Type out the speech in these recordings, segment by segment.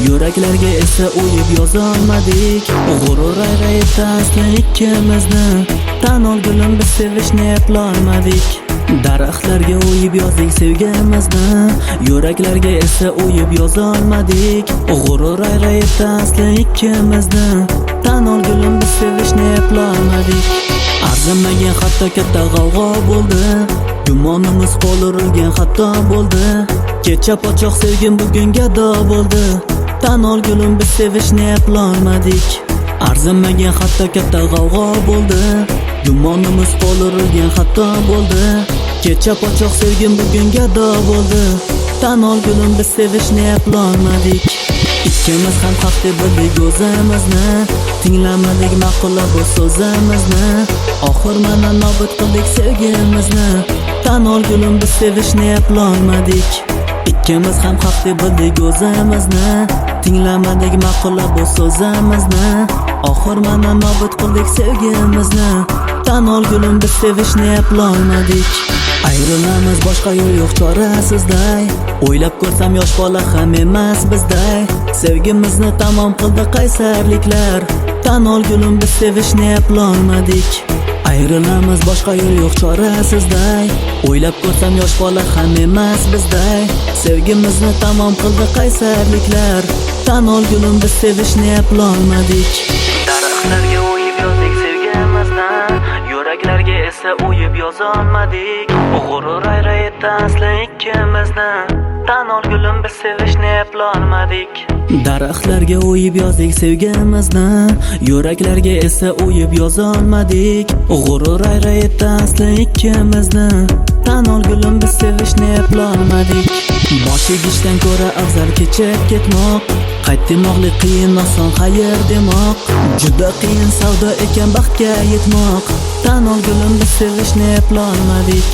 Yuraklarga esa o'yib yozolmadik. G'urur ayraydi asli ikkimizni. Tan olgulim biz sevishni eplolmadik. Daraxtlarga o'yib yozdik sevgimizni. Yuraklarga esa o'yib yozolmadik. G'urur ayraydi asli ikkimizni. Tan olgulim biz sevishni eplolmadik. Arzimagan hatto katta g'avg'o bo'ldi. Gumonimiz qo'l urilgan xato bo'ldi. Kecha pochoq sevgim bugun gado bo'ldi. Tan olgulim biz sevishni eplolmadik. Arzimagan hatto katta g'avg'o bo'ldi. Gumonimiz qo'l urilgan xato bo'ldi. Kecha pochoq sevgim bugun gado bo'ldi. Tan olgulim biz sevishni eplolmadik. Ikkimiz ham haq deb bildik o'zimizni. Tinglamadik ma'qullab bu so'zimizni. Oxir mana nobud qildik sevgimizni. Tan olgulim biz sevishni eplolmadik. Ikkimiz ham haq deb bildik o'zimizni. Tinglamadik ma'qullab bu so'zimizni. Oxir mana nobud qildik sevgimizni. Tan olgulim biz sevishni eplolmadik. Ayrilamiz boshqa yo'l yo'q chorasizday. O'ylab ko'rsam yosh bola ham emas bizday. Sevgimizni tamom qildi qaysarliklar. Tan olgulim biz sevishni eplolmadik. Ayrilamiz boshqa yo'l yo'q chorasizday. O'ylab ko'rsam yosh bola ham emas bizday. Sevgimizni tamom qildi qaysarliklar. Tan olgulim biz sevishni eplolmadik. Daraxtlarga o'yib yozdik sevgimizni. Yuraklarga esa o'yib yozolmadik. G'urur ayraydi asli ikkimizni. Tan olgulim biz sevishni eplolmadik. Daraxtlarga o'yib yozdik sevgimizni. Yuraklarga esa o'yib yozolmadik. G'urur ayraydi asli ikkimizni. Tan olgulim biz sevishni eplolmadik. Bosh egishdan ko'ra afzal kechib ketmoq. Qayt demoqli qiyin, oson xayr demoq. Juda qiyin savdo ekan baxtga yetmoq. Tan olgulim biz sevishni eplolmadik.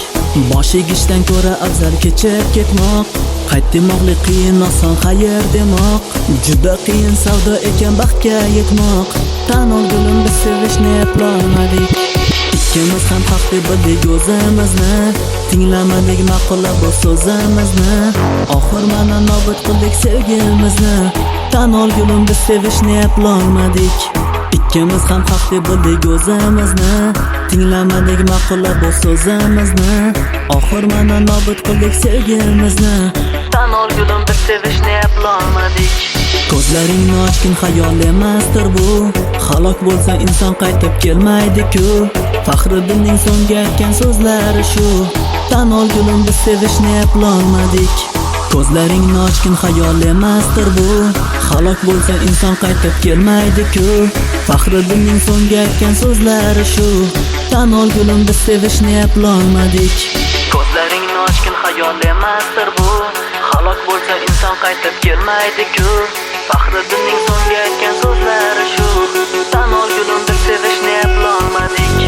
Bosh egishdan ko'ra afzal kechib ketmoq. Qayt demoqli qiyin, oson xayr demoq. Juda qiyin savdo ekan baxtga yetmoq. Tan olgulim biz sevishni eplolmadik. Ikkimiz ham haq deb bildik o'zimizni. Tinglamadik ma'qullab bu so'zimizni. Oxir mana nobud qildik sevgimizni. Tan olgulim biz sevishni eplolmadik. Ikkimiz ham haq deb bildik o'zimizni. Tinglamadik ma'qullab bu so'zimizni. Oxir mana nobud qildik sevgimizni. Tan olgulim biz sevishni eplolmadik. Ko'zlaringni ochgin xayol emasdir bu. Halok bo'lsa inson qaytib kelmaydi-ku. Faxriddinning so'nggi aytgan so'zlari shu. Tan olgulim biz sevishni eplolmadik. Ko'zlaringni ochgin xayol emasdir bu. Halok bo'lsa inson qaytib kelmaydi-ku. Faxriddinning so'nggi aytgan so'zlari shu. Tan olgulim biz sevishni eplolmadik. Ko'zlaringni ochgin xayol emasdir bu. Halok bo'lsa inson qaytib kelmaydi-ku. Faxriddinning so'nggi aytgan so'zlari shu. Tan olgulim biz sevishni eplolmadik.